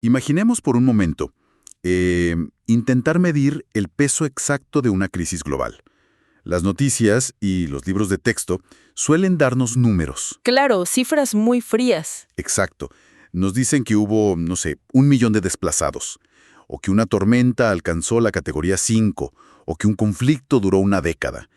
Imaginemos por un momento intentar medir el peso exacto de una crisis global. Las noticias y los libros de texto suelen darnos números. Claro, cifras muy frías. Exacto. Nos dicen que hubo, no sé, 1 millón de desplazados, o que una tormenta alcanzó la categoría 5, o que un conflicto duró una década.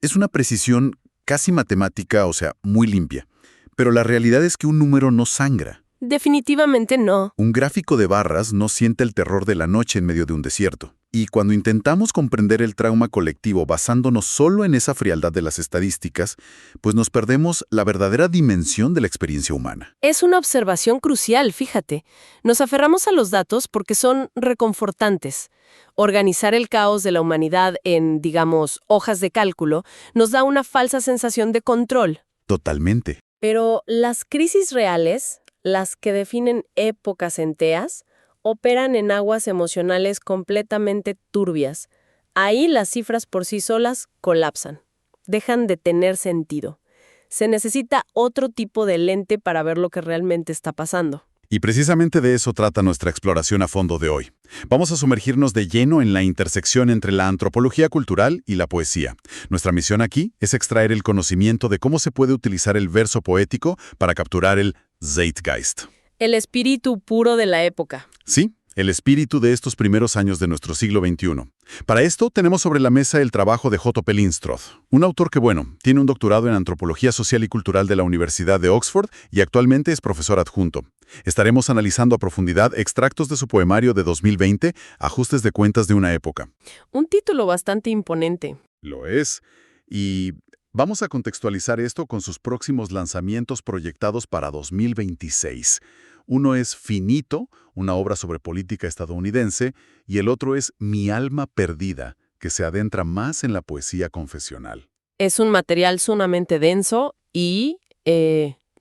Es una precisión casi matemática, o sea, muy limpia. Pero la realidad es que un número no sangra. Definitivamente no. Un gráfico de barras no siente el terror de la noche en medio de un desierto. Y cuando intentamos comprender el trauma colectivo basándonos solo en esa frialdad de las estadísticas, pues nos perdemos la verdadera dimensión de la experiencia humana. Es una observación crucial, fíjate. Nos aferramos a los datos porque son reconfortantes. Organizar el caos de la humanidad en, digamos, hojas de cálculo nos da una falsa sensación de control. Totalmente. Pero las crisis reales, las que definen épocas enteras, operan en aguas emocionales completamente turbias. Ahí las cifras por sí solas colapsan, dejan de tener sentido. Se necesita otro tipo de lente para ver lo que realmente está pasando. Y precisamente de eso trata nuestra exploración a fondo de hoy. Vamos a sumergirnos de lleno en la intersección entre la antropología cultural y la poesía. Nuestra misión aquí es extraer el conocimiento de cómo se puede utilizar el verso poético para capturar el Zeitgeist. El espíritu puro de la época. Sí, el espíritu de estos primeros años de nuestro siglo XXI. Para esto tenemos sobre la mesa el trabajo de J.P. Lindström, un autor que, tiene un doctorado en Antropología Social y Cultural de la Universidad de Oxford y actualmente es profesor adjunto. Estaremos analizando a profundidad extractos de su poemario de 2020, Ajustes de cuentas de una época. Un título bastante imponente. Lo es. Y vamos a contextualizar esto con sus próximos lanzamientos proyectados para 2026. Uno es Finito, una obra sobre política estadounidense, y el otro es Mi alma perdida, que se adentra más en la poesía confesional. Es un material sumamente denso y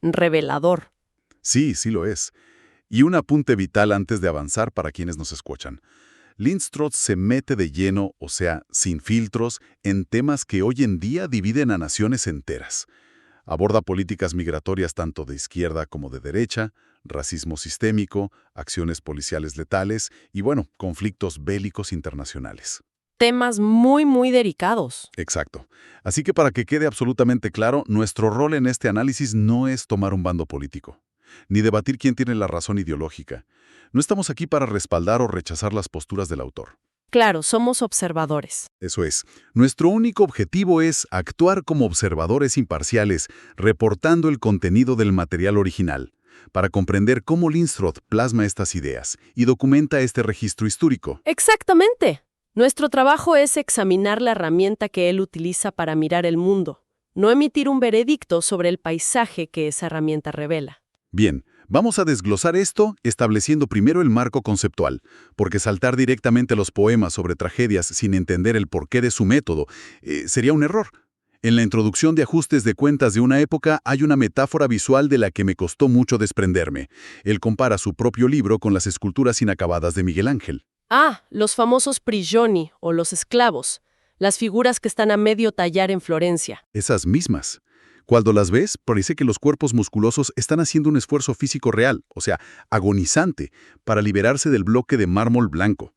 revelador. Sí, sí lo es. Y un apunte vital antes de avanzar para quienes nos escuchan. Lindström se mete de lleno, o sea, sin filtros, en temas que hoy en día dividen a naciones enteras. Aborda políticas migratorias tanto de izquierda como de derecha, racismo sistémico, acciones policiales letales y, conflictos bélicos internacionales. Temas muy, muy delicados. Exacto. Así que para que quede absolutamente claro, nuestro rol en este análisis no es tomar un bando político, ni debatir quién tiene la razón ideológica. No estamos aquí para respaldar o rechazar las posturas del autor. Claro, somos observadores. Eso es. Nuestro único objetivo es actuar como observadores imparciales, reportando el contenido del material original, para comprender cómo Lindström plasma estas ideas y documenta este registro histórico. Exactamente. Nuestro trabajo es examinar la herramienta que él utiliza para mirar el mundo, no emitir un veredicto sobre el paisaje que esa herramienta revela. Bien, vamos a desglosar esto estableciendo primero el marco conceptual, porque saltar directamente a los poemas sobre tragedias sin entender el porqué de su método sería un error. En la introducción de Ajustes de cuentas de una época hay una metáfora visual de la que me costó mucho desprenderme. Él compara su propio libro con las esculturas inacabadas de Miguel Ángel. Ah, los famosos prigioni o los esclavos, las figuras que están a medio tallar en Florencia. Esas mismas. Cuando las ves, parece que los cuerpos musculosos están haciendo un esfuerzo físico real, o sea, agonizante, para liberarse del bloque de mármol blanco.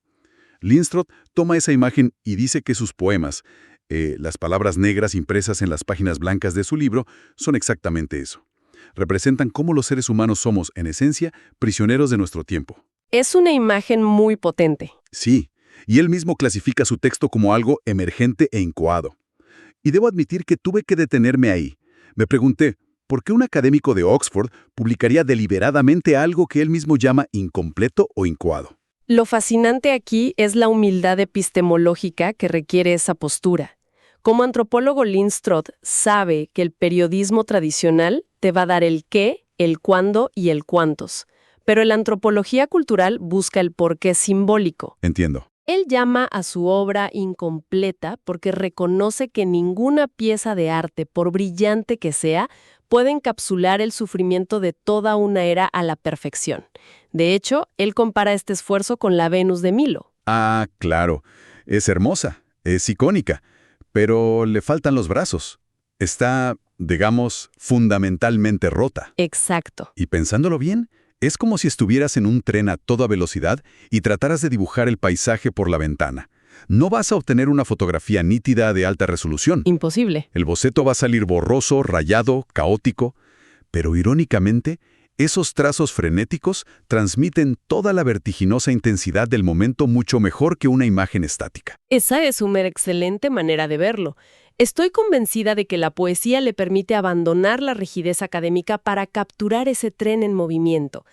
Lindström toma esa imagen y dice que sus poemas, las palabras negras impresas en las páginas blancas de su libro, son exactamente eso. Representan cómo los seres humanos somos, en esencia, prisioneros de nuestro tiempo. Es una imagen muy potente. Sí, y él mismo clasifica su texto como algo emergente e incoado. Y debo admitir que tuve que detenerme ahí. Me pregunté, ¿por qué un académico de Oxford publicaría deliberadamente algo que él mismo llama incompleto o incoado? Lo fascinante aquí es la humildad epistemológica que requiere esa postura. Como antropólogo, Lindström sabe que el periodismo tradicional te va a dar el qué, el cuándo y el cuántos. Pero la antropología cultural busca el porqué simbólico. Entiendo. Él llama a su obra incompleta porque reconoce que ninguna pieza de arte, por brillante que sea, puede encapsular el sufrimiento de toda una era a la perfección. De hecho, él compara este esfuerzo con la Venus de Milo. Ah, claro. Es hermosa, es icónica, pero le faltan los brazos. Está, digamos, fundamentalmente rota. Exacto. Y pensándolo bien, Es como si estuvieras en un tren a toda velocidad y trataras de dibujar el paisaje por la ventana. No vas a obtener una fotografía nítida de alta resolución. Imposible. El boceto va a salir borroso, rayado, caótico, pero irónicamente, esos trazos frenéticos transmiten toda la vertiginosa intensidad del momento mucho mejor que una imagen estática. Esa es una excelente manera de verlo. Estoy convencida de que la poesía le permite abandonar la rigidez académica para capturar ese tren en movimiento.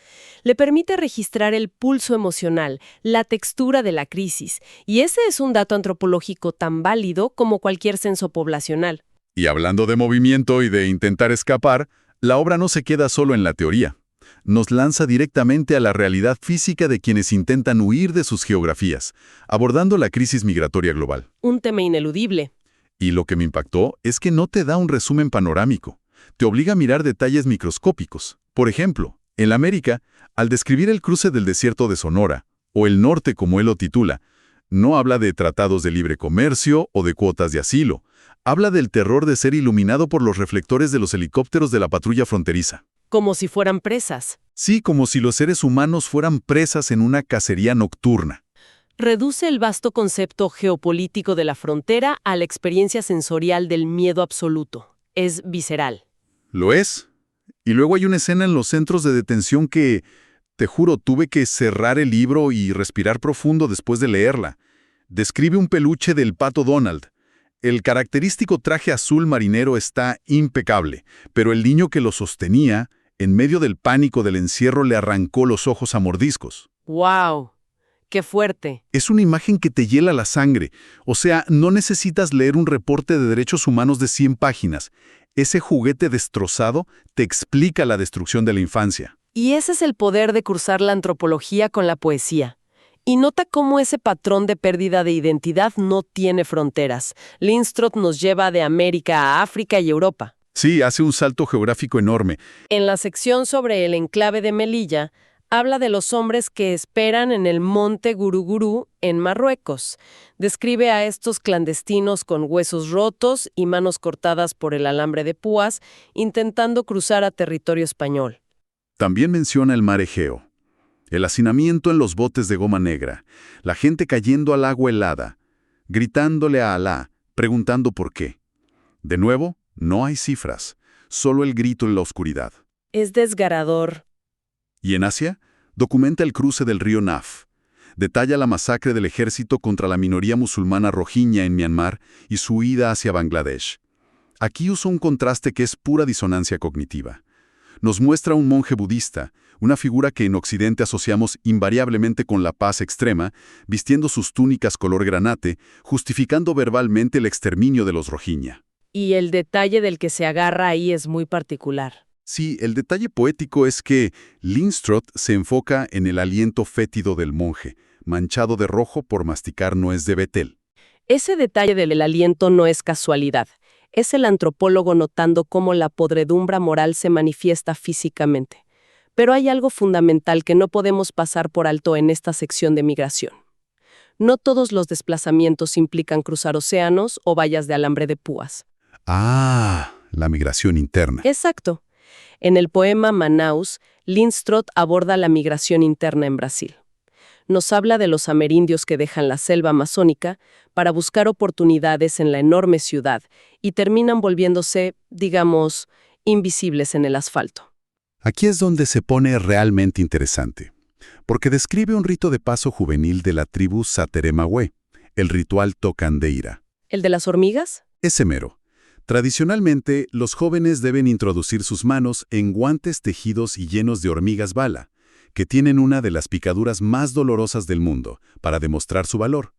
Le permite registrar el pulso emocional, la textura de la crisis, y ese es un dato antropológico tan válido como cualquier censo poblacional. Y hablando de movimiento y de intentar escapar, la obra no se queda solo en la teoría. Nos lanza directamente a la realidad física de quienes intentan huir de sus geografías, abordando la crisis migratoria global. Un tema ineludible. Y lo que me impactó es que no te da un resumen panorámico. Te obliga a mirar detalles microscópicos. Por ejemplo, en América, al describir el cruce del desierto de Sonora, o el norte como él lo titula, no habla de tratados de libre comercio o de cuotas de asilo. Habla del terror de ser iluminado por los reflectores de los helicópteros de la patrulla fronteriza. Como si fueran presas. Sí, como si los seres humanos fueran presas en una cacería nocturna. Reduce el vasto concepto geopolítico de la frontera a la experiencia sensorial del miedo absoluto. Es visceral. ¿Lo es? Y luego hay una escena en los centros de detención que, te juro, tuve que cerrar el libro y respirar profundo después de leerla. Describe un peluche del pato Donald. El característico traje azul marinero está impecable, pero el niño que lo sostenía, en medio del pánico del encierro, le arrancó los ojos a mordiscos. ¡Wow! ¡Qué fuerte! Es una imagen que te hiela la sangre. O sea, no necesitas leer un reporte de derechos humanos de 100 páginas. Ese juguete destrozado te explica la destrucción de la infancia. Y ese es el poder de cruzar la antropología con la poesía. Y nota cómo ese patrón de pérdida de identidad no tiene fronteras. Linstrot nos lleva de América a África y Europa. Sí, hace un salto geográfico enorme. En la sección sobre el enclave de Melilla, habla de los hombres que esperan en el monte Gurugurú, en Marruecos. Describe a estos clandestinos con huesos rotos y manos cortadas por el alambre de púas, intentando cruzar a territorio español. También menciona el mar Egeo. El hacinamiento en los botes de goma negra, la gente cayendo al agua helada, gritándole a Alá, preguntando por qué. De nuevo, no hay cifras, solo el grito en la oscuridad. Es desgarrador. Y en Asia, documenta el cruce del río Naf. Detalla la masacre del ejército contra la minoría musulmana rohingya en Myanmar y su huida hacia Bangladesh. Aquí usa un contraste que es pura disonancia cognitiva. Nos muestra un monje budista, una figura que en Occidente asociamos invariablemente con la paz extrema, vistiendo sus túnicas color granate, justificando verbalmente el exterminio de los rohingya. Y el detalle del que se agarra ahí es muy particular. Sí, el detalle poético es que Linstrot se enfoca en el aliento fétido del monje, manchado de rojo por masticar nuez de Betel. Ese detalle del aliento no es casualidad. Es el antropólogo notando cómo la podredumbre moral se manifiesta físicamente. Pero hay algo fundamental que no podemos pasar por alto en esta sección de migración. No todos los desplazamientos implican cruzar océanos o vallas de alambre de púas. Ah, la migración interna. Exacto. En el poema Manaus, Linstrot aborda la migración interna en Brasil. Nos habla de los amerindios que dejan la selva amazónica para buscar oportunidades en la enorme ciudad y terminan volviéndose, digamos, invisibles en el asfalto. Aquí es donde se pone realmente interesante, porque describe un rito de paso juvenil de la tribu Sateremahue, el ritual Tocandeira. ¿El de las hormigas? Ese mero. Tradicionalmente, los jóvenes deben introducir sus manos en guantes tejidos y llenos de hormigas bala, que tienen una de las picaduras más dolorosas del mundo, para demostrar su valor.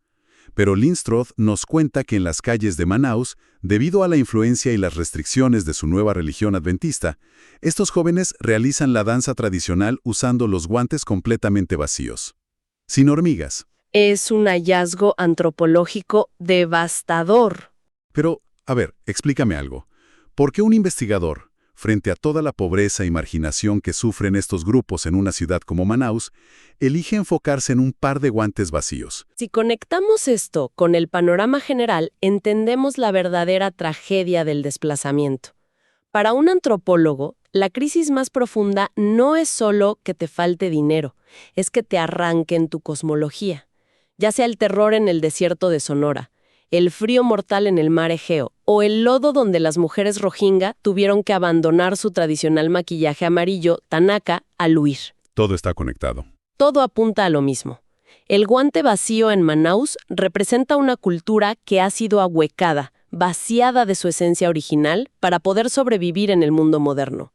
Pero Linstrot nos cuenta que en las calles de Manaus, debido a la influencia y las restricciones de su nueva religión adventista, estos jóvenes realizan la danza tradicional usando los guantes completamente vacíos. Sin hormigas. Es un hallazgo antropológico devastador. Pero, a ver, explícame algo. ¿Por qué un investigador, frente a toda la pobreza y marginación que sufren estos grupos en una ciudad como Manaus, elige enfocarse en un par de guantes vacíos? Si conectamos esto con el panorama general, entendemos la verdadera tragedia del desplazamiento. Para un antropólogo, La crisis más profunda no es solo que te falte dinero, es que te arranquen tu cosmología. Ya sea el terror en el desierto de Sonora, el frío mortal en el mar Egeo o el lodo donde las mujeres rohingya tuvieron que abandonar su tradicional maquillaje amarillo, Tanaka, al huir. Todo está conectado. Todo apunta a lo mismo. El guante vacío en Manaus representa una cultura que ha sido ahuecada, vaciada de su esencia original para poder sobrevivir en el mundo moderno.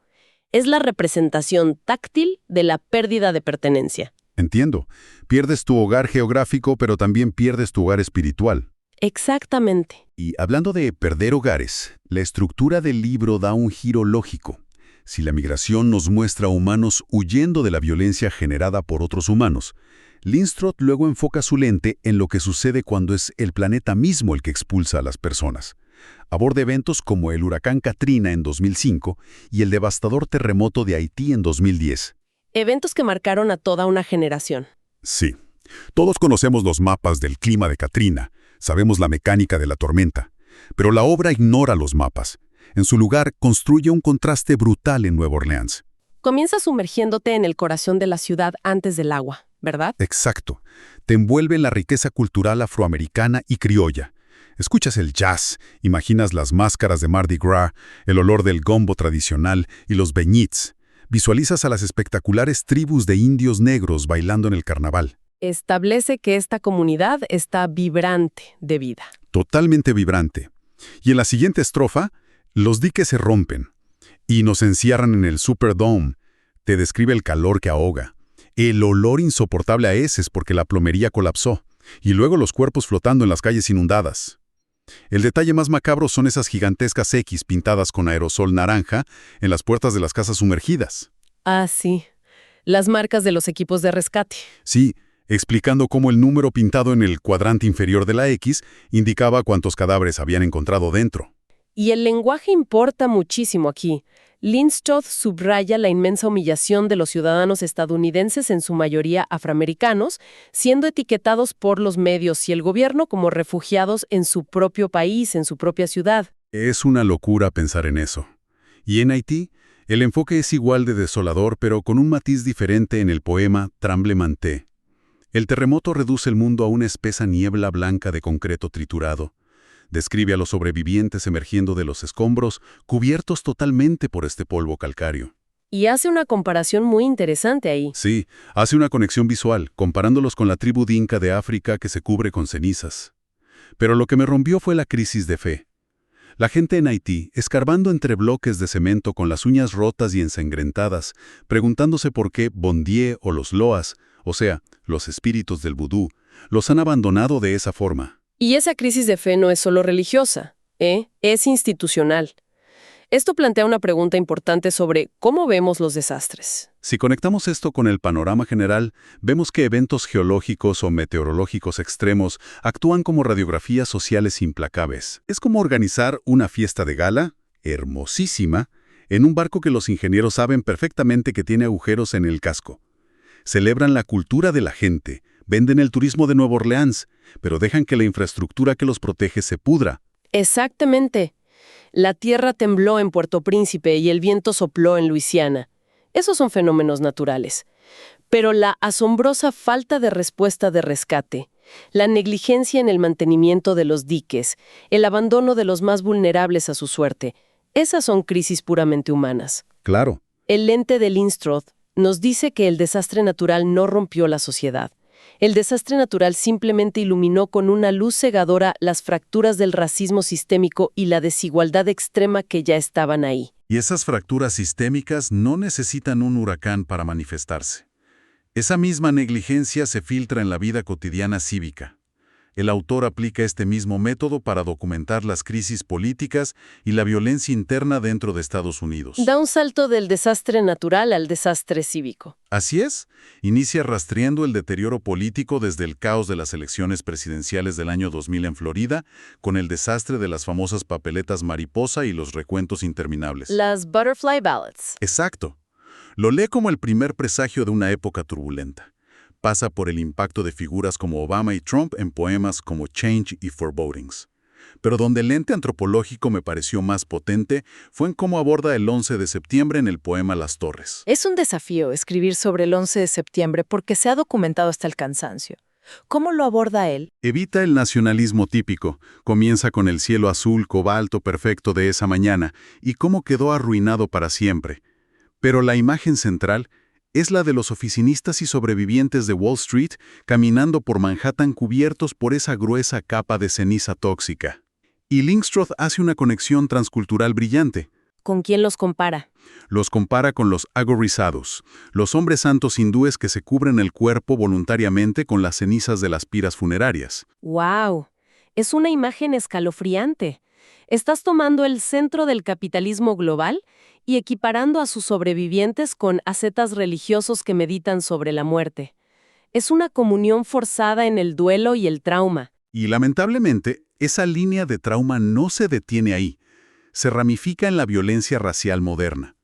Es la representación táctil de la pérdida de pertenencia. Entiendo. Pierdes tu hogar geográfico, pero también pierdes tu hogar espiritual. Exactamente. Y hablando de perder hogares, la estructura del libro da un giro lógico. Si la migración nos muestra a humanos huyendo de la violencia generada por otros humanos, Lindstroth luego enfoca su lente en lo que sucede cuando es el planeta mismo el que expulsa a las personas. Aborda eventos como el huracán Katrina en 2005 y el devastador terremoto de Haití en 2010. Eventos que marcaron a toda una generación. Sí. Todos conocemos los mapas del clima de Katrina, sabemos la mecánica de la tormenta, pero la obra ignora los mapas. En su lugar, construye un contraste brutal en Nueva Orleans. Comienza sumergiéndote en el corazón de la ciudad antes del agua, ¿verdad? Exacto. Te envuelve en la riqueza cultural afroamericana y criolla. Escuchas el jazz, imaginas las máscaras de Mardi Gras, el olor del gombo tradicional y los beñits. Visualizas a las espectaculares tribus de indios negros bailando en el carnaval. Establece que esta comunidad está vibrante de vida. Totalmente vibrante. Y en la siguiente estrofa, los diques se rompen y nos encierran en el Superdome. Te describe el calor que ahoga. El olor insoportable a heces porque la plomería colapsó. Y luego los cuerpos flotando en las calles inundadas. El detalle más macabro son esas gigantescas X pintadas con aerosol naranja en las puertas de las casas sumergidas. Ah, sí. Las marcas de los equipos de rescate. Sí, explicando cómo el número pintado en el cuadrante inferior de la X indicaba cuántos cadáveres habían encontrado dentro. Y el lenguaje importa muchísimo aquí. Lindstroth subraya la inmensa humillación de los ciudadanos estadounidenses, en su mayoría afroamericanos, siendo etiquetados por los medios y el gobierno como refugiados en su propio país, en su propia ciudad. Es una locura pensar en eso. Y en Haití, el enfoque es igual de desolador, pero con un matiz diferente en el poema Tremblement. El terremoto reduce el mundo a una espesa niebla blanca de concreto triturado. Describe a los sobrevivientes emergiendo de los escombros, cubiertos totalmente por este polvo calcáreo. Y hace una comparación muy interesante ahí. Sí, hace una conexión visual, comparándolos con la tribu dinka de África que se cubre con cenizas. Pero lo que me rompió fue la crisis de fe. La gente en Haití, escarbando entre bloques de cemento con las uñas rotas y ensangrentadas, preguntándose por qué Bondier o los Loas, o sea, los espíritus del vudú, los han abandonado de esa forma. Y esa crisis de fe no es solo religiosa, es institucional. Esto plantea una pregunta importante sobre cómo vemos los desastres. Si conectamos esto con el panorama general, vemos que eventos geológicos o meteorológicos extremos actúan como radiografías sociales implacables. Es como organizar una fiesta de gala, hermosísima, en un barco que los ingenieros saben perfectamente que tiene agujeros en el casco. Celebran la cultura de la gente, venden el turismo de Nueva Orleans, pero dejan que la infraestructura que los protege se pudra. Exactamente. La tierra tembló en Puerto Príncipe y el viento sopló en Luisiana. Esos son fenómenos naturales. Pero la asombrosa falta de respuesta de rescate, la negligencia en el mantenimiento de los diques, el abandono de los más vulnerables a su suerte, esas son crisis puramente humanas. Claro. El lente de Lindstroth nos dice que el desastre natural no rompió la sociedad. El desastre natural simplemente iluminó con una luz cegadora las fracturas del racismo sistémico y la desigualdad extrema que ya estaban ahí. Y esas fracturas sistémicas no necesitan un huracán para manifestarse. Esa misma negligencia se filtra en la vida cotidiana cívica. El autor aplica este mismo método para documentar las crisis políticas y la violencia interna dentro de Estados Unidos. Da un salto del desastre natural al desastre cívico. Así es, inicia rastreando el deterioro político desde el caos de las elecciones presidenciales del año 2000 en Florida, con el desastre de las famosas papeletas mariposa y los recuentos interminables. Las butterfly ballots. Exacto. Lo lee como el primer presagio de una época turbulenta. Pasa por el impacto de figuras como Obama y Trump en poemas como Change y Forebodings. Pero donde el lente antropológico me pareció más potente fue en cómo aborda el 11 de septiembre en el poema Las Torres. Es un desafío escribir sobre el 11 de septiembre porque se ha documentado hasta el cansancio. ¿Cómo lo aborda él? Evita el nacionalismo típico, comienza con el cielo azul cobalto perfecto de esa mañana y cómo quedó arruinado para siempre. Pero la imagen central es la de los oficinistas y sobrevivientes de Wall Street caminando por Manhattan cubiertos por esa gruesa capa de ceniza tóxica. Y Linkstrath hace una conexión transcultural brillante. ¿Con quién los compara? Los compara con los agorizados, los hombres santos hindúes que se cubren el cuerpo voluntariamente con las cenizas de las piras funerarias. ¡Wow! Es una imagen escalofriante. Estás tomando el centro del capitalismo global y equiparando a sus sobrevivientes con ascetas religiosos que meditan sobre la muerte. Es una comunión forzada en el duelo y el trauma. Y lamentablemente, esa línea de trauma no se detiene ahí. Se ramifica en la violencia racial moderna.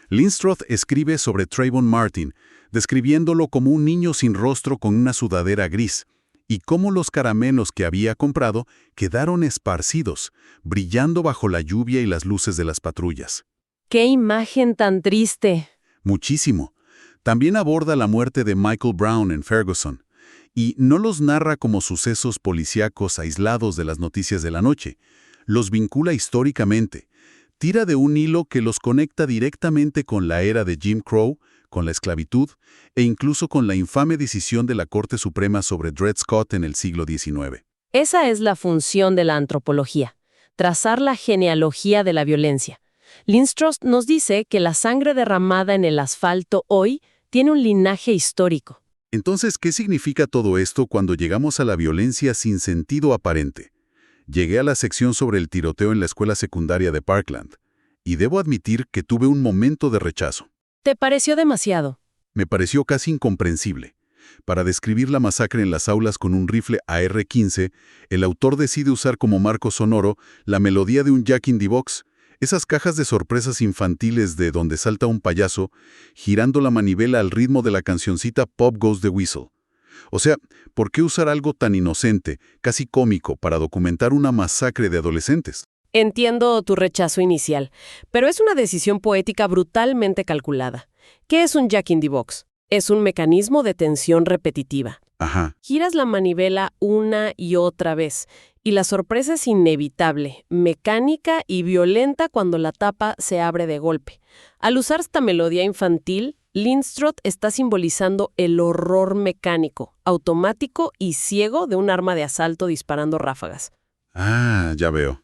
Linkstrath escribe sobre Trayvon Martin, describiéndolo como un niño sin rostro con una sudadera gris, y cómo los caramelos que había comprado quedaron esparcidos, brillando bajo la lluvia y las luces de las patrullas. ¡Qué imagen tan triste! Muchísimo. También aborda la muerte de Michael Brown en Ferguson, y no los narra como sucesos policíacos aislados de las noticias de la noche. Los vincula históricamente. Tira de un hilo que los conecta directamente con la era de Jim Crow, con la esclavitud e incluso con la infame decisión de la Corte Suprema sobre Dred Scott en el siglo XIX. Esa es la función de la antropología, trazar la genealogía de la violencia. Linkstrath nos dice que la sangre derramada en el asfalto hoy tiene un linaje histórico. Entonces, ¿qué significa todo esto cuando llegamos a la violencia sin sentido aparente? Llegué a la sección sobre el tiroteo en la escuela secundaria de Parkland, y debo admitir que tuve un momento de rechazo. ¿Te pareció demasiado? Me pareció casi incomprensible. Para describir la masacre en las aulas con un rifle AR-15, el autor decide usar como marco sonoro la melodía de un Jack in the Box, esas cajas de sorpresas infantiles de donde salta un payaso, girando la manivela al ritmo de la cancioncita Pop Goes the Whistle. O sea, ¿por qué usar algo tan inocente, casi cómico, para documentar una masacre de adolescentes? Entiendo tu rechazo inicial, pero es una decisión poética brutalmente calculada. ¿Qué es un Jack in the Box? Es un mecanismo de tensión repetitiva. Ajá. Giras la manivela una y otra vez, y la sorpresa es inevitable, mecánica y violenta cuando la tapa se abre de golpe. Al usar esta melodía infantil, Linkstrath está simbolizando el horror mecánico, automático y ciego de un arma de asalto disparando ráfagas. Ah, ya veo.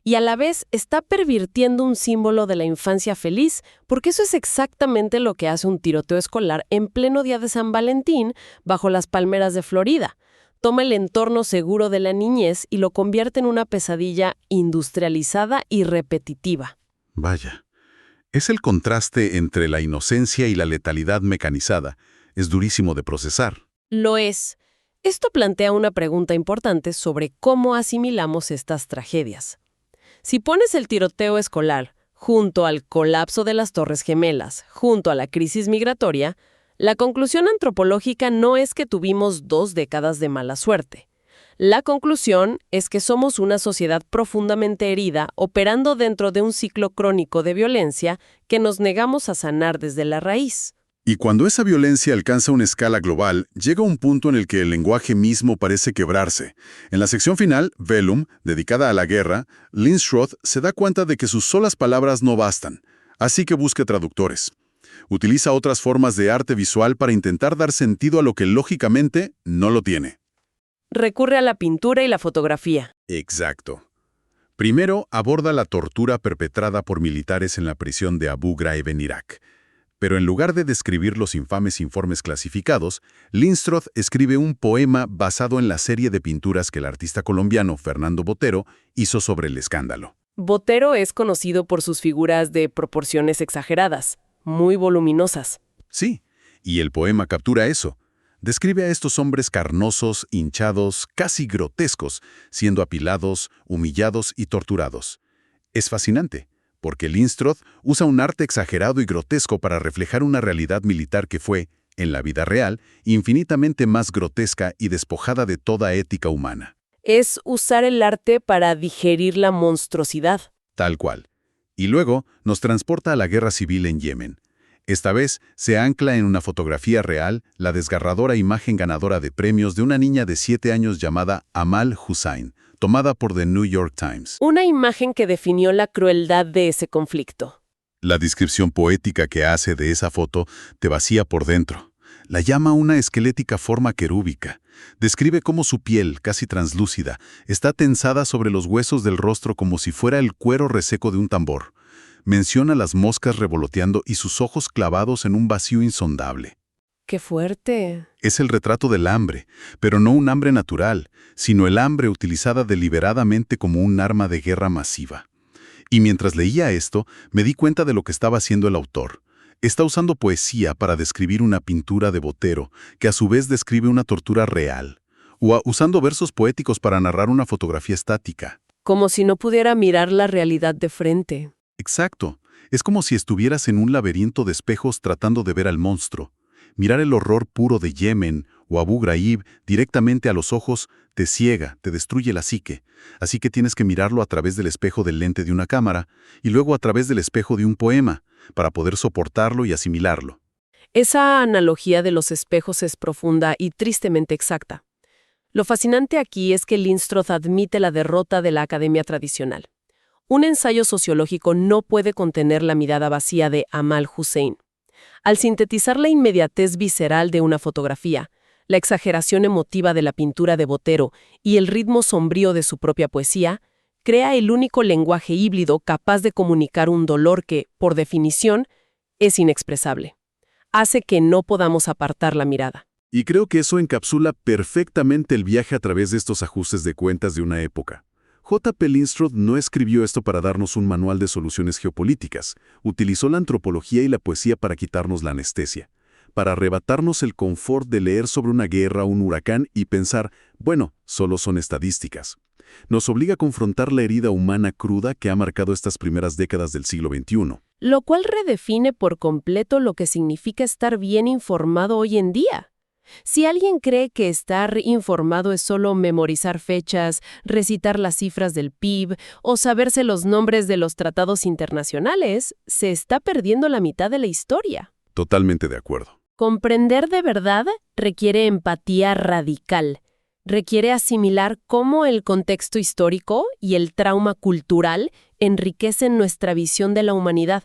Y a la vez está pervirtiendo un símbolo de la infancia feliz, porque eso es exactamente lo que hace un tiroteo escolar en pleno día de San Valentín bajo las palmeras de Florida. Toma el entorno seguro de la niñez y lo convierte en una pesadilla industrializada y repetitiva. Vaya. Es el contraste entre la inocencia y la letalidad mecanizada. Es durísimo de procesar. Lo es. Esto plantea una pregunta importante sobre cómo asimilamos estas tragedias. Si pones el tiroteo escolar junto al colapso de las Torres Gemelas, junto a la crisis migratoria, la conclusión antropológica no es que tuvimos 2 décadas de mala suerte. La conclusión es que somos una sociedad profundamente herida, operando dentro de un ciclo crónico de violencia que nos negamos a sanar desde la raíz. Y cuando esa violencia alcanza una escala global, llega un punto en el que el lenguaje mismo parece quebrarse. En la sección final, Vellum, dedicada a la guerra, Linkstrath se da cuenta de que sus solas palabras no bastan, así que busca traductores. Utiliza otras formas de arte visual para intentar dar sentido a lo que lógicamente no lo tiene. Recurre a la pintura y la fotografía. Exacto. Primero, aborda la tortura perpetrada por militares en la prisión de Abu Ghraib en Irak. Pero en lugar de describir los infames informes clasificados, Linkstrath escribe un poema basado en la serie de pinturas que el artista colombiano Fernando Botero hizo sobre el escándalo. Botero es conocido por sus figuras de proporciones exageradas, muy voluminosas. Sí, y el poema captura eso. Describe a estos hombres carnosos, hinchados, casi grotescos, siendo apilados, humillados y torturados. Es fascinante, porque Linkstrath usa un arte exagerado y grotesco para reflejar una realidad militar que fue, en la vida real, infinitamente más grotesca y despojada de toda ética humana. Es usar el arte para digerir la monstruosidad. Tal cual. Y luego nos transporta a la guerra civil en Yemen. Esta vez se ancla en una fotografía real la desgarradora imagen ganadora de premios de una niña de 7 años llamada Amal Hussain, tomada por The New York Times. Una imagen que definió la crueldad de ese conflicto. La descripción poética que hace de esa foto te vacía por dentro. La llama una esquelética forma querúbica. Describe cómo su piel, casi translúcida, está tensada sobre los huesos del rostro como si fuera el cuero reseco de un tambor. Menciona las moscas revoloteando y sus ojos clavados en un vacío insondable. ¡Qué fuerte! Es el retrato del hambre, pero no un hambre natural, sino el hambre utilizada deliberadamente como un arma de guerra masiva. Y mientras leía esto, me di cuenta de lo que estaba haciendo el autor. Está usando poesía para describir una pintura de Botero, que a su vez describe una tortura real, o usando versos poéticos para narrar una fotografía estática. Como si no pudiera mirar la realidad de frente. Exacto. Es como si estuvieras en un laberinto de espejos tratando de ver al monstruo. Mirar el horror puro de Yemen o Abu Ghraib directamente a los ojos te ciega, te destruye la psique. Así que tienes que mirarlo a través del espejo del lente de una cámara y luego a través del espejo de un poema, para poder soportarlo y asimilarlo. Esa analogía de los espejos es profunda y tristemente exacta. Lo fascinante aquí es que Lindstroth admite la derrota de la academia tradicional. Un ensayo sociológico no puede contener la mirada vacía de Amal Hussain. Al sintetizar la inmediatez visceral de una fotografía, la exageración emotiva de la pintura de Botero y el ritmo sombrío de su propia poesía, crea el único lenguaje híbrido capaz de comunicar un dolor que, por definición, es inexpresable. Hace que no podamos apartar la mirada. Y creo que eso encapsula perfectamente el viaje a través de estos ajustes de cuentas de una época. J.P. Lindstroth no escribió esto para darnos un manual de soluciones geopolíticas. Utilizó la antropología y la poesía para quitarnos la anestesia, para arrebatarnos el confort de leer sobre una guerra o un huracán y pensar, bueno, solo son estadísticas. Nos obliga a confrontar la herida humana cruda que ha marcado estas primeras décadas del siglo XXI. Lo cual redefine por completo lo que significa estar bien informado hoy en día. Si alguien cree que estar informado es solo memorizar fechas, recitar las cifras del PIB o saberse los nombres de los tratados internacionales, se está perdiendo la mitad de la historia. Totalmente de acuerdo. Comprender de verdad requiere empatía radical. Requiere asimilar cómo el contexto histórico y el trauma cultural enriquecen nuestra visión de la humanidad.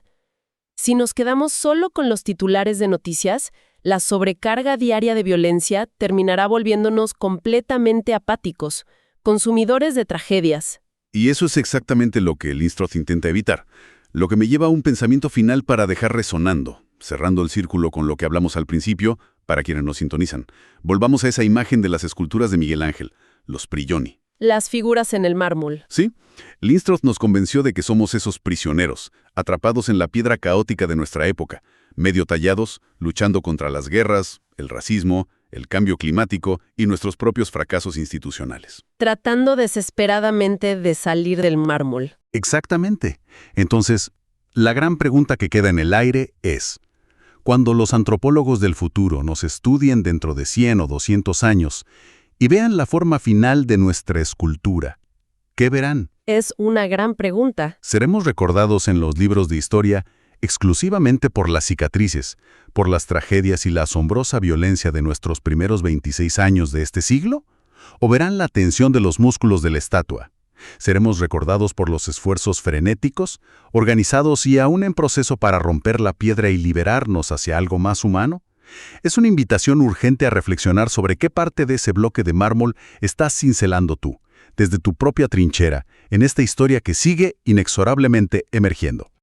Si nos quedamos solo con los titulares de noticias, la sobrecarga diaria de violencia terminará volviéndonos completamente apáticos, consumidores de tragedias. Y eso es exactamente lo que Lindstroth intenta evitar. Lo que me lleva a un pensamiento final para dejar resonando, cerrando el círculo con lo que hablamos al principio, para quienes nos sintonizan. Volvamos a esa imagen de las esculturas de Miguel Ángel, los Prigioni. Las figuras en el mármol. Sí, Lindstroth nos convenció de que somos esos prisioneros, atrapados en la piedra caótica de nuestra época, medio tallados, luchando contra las guerras, el racismo, el cambio climático y nuestros propios fracasos institucionales. Tratando desesperadamente de salir del mármol. Exactamente. Entonces, la gran pregunta que queda en el aire es, cuando los antropólogos del futuro nos estudien dentro de 100 o 200 años y vean la forma final de nuestra escultura, ¿qué verán? Es una gran pregunta. ¿Seremos recordados en los libros de historia exclusivamente por las cicatrices, por las tragedias y la asombrosa violencia de nuestros primeros 26 años de este siglo? ¿O verán la tensión de los músculos de la estatua? ¿Seremos recordados por los esfuerzos frenéticos, organizados y aún en proceso para romper la piedra y liberarnos hacia algo más humano? Es una invitación urgente a reflexionar sobre qué parte de ese bloque de mármol estás cincelando tú, desde tu propia trinchera, en esta historia que sigue inexorablemente emergiendo.